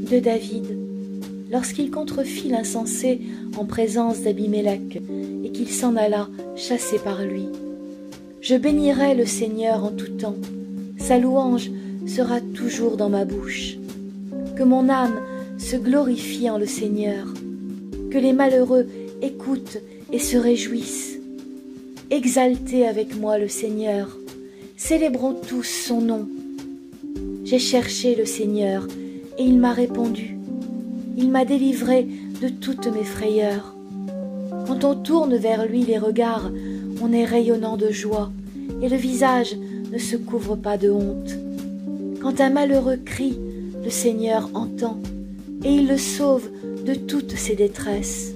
de David, lorsqu'il contrefit l'insensé en présence d'Abimélec et qu'il s'en alla chassé par lui. Je bénirai le Seigneur en tout temps, sa louange sera toujours dans ma bouche. Que mon âme se glorifie en le Seigneur, que les malheureux écoutent et se réjouissent. Exaltez avec moi le Seigneur, célébrons tous son nom. J'ai cherché le Seigneur et il m'a répondu. Il m'a délivré de toutes mes frayeurs. Quand on tourne vers lui les regards, on est rayonnant de joie et le visage ne se couvre pas de honte. Quand un malheureux crie, le Seigneur entend et il le sauve de toutes ses détresses.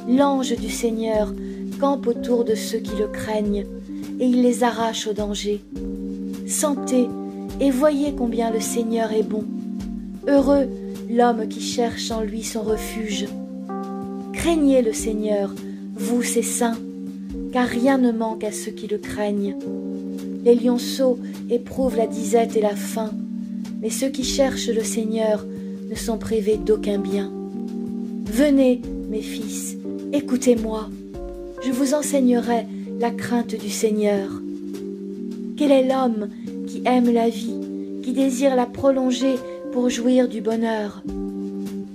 L'ange du Seigneur campe autour de ceux qui le craignent et il les arrache au danger. Sentez et voyez combien le Seigneur est bon. Heureux l'homme qui cherche en lui son refuge. Craignez le Seigneur, vous ses saints, car rien ne manque à ceux qui le craignent. Les lionceaux éprouvent la disette et la faim, mais ceux qui cherchent le Seigneur ne sont privés d'aucun bien. Venez, mes fils, écoutez-moi, je vous enseignerai la crainte du Seigneur. Quel est l'homme qui aime la vie, qui désire la prolonger pour jouir du bonheur?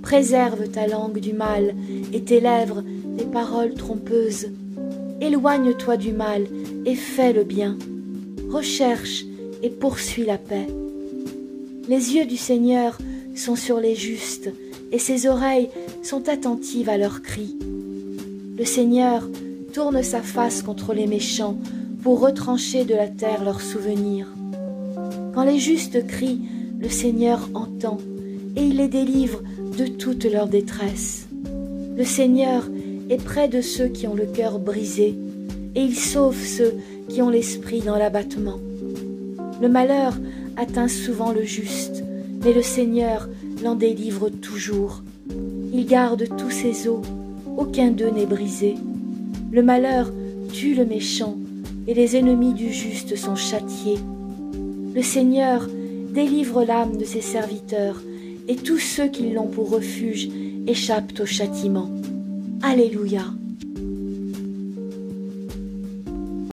Préserve ta langue du mal et tes lèvres des paroles trompeuses. Éloigne-toi du mal et fais le bien. Recherche et poursuis la paix. Les yeux du Seigneur sont sur les justes et ses oreilles sont attentives à leurs cris. Le Seigneur tourne sa face contre les méchants pour retrancher de la terre leurs souvenirs. Quand les justes crient, le Seigneur entend et il les délivre de toute leur détresse. Le Seigneur est près de ceux qui ont le cœur brisé et il sauve ceux qui ont l'esprit dans l'abattement. Le malheur atteint souvent le juste, mais le Seigneur l'en délivre toujours. Il garde tous ses os, aucun d'eux n'est brisé. Le malheur tue le méchant et les ennemis du juste sont châtiés. Le Seigneur délivre l'âme de ses serviteurs et tous ceux qui l'ont pour refuge échappent au châtiment. Alléluia.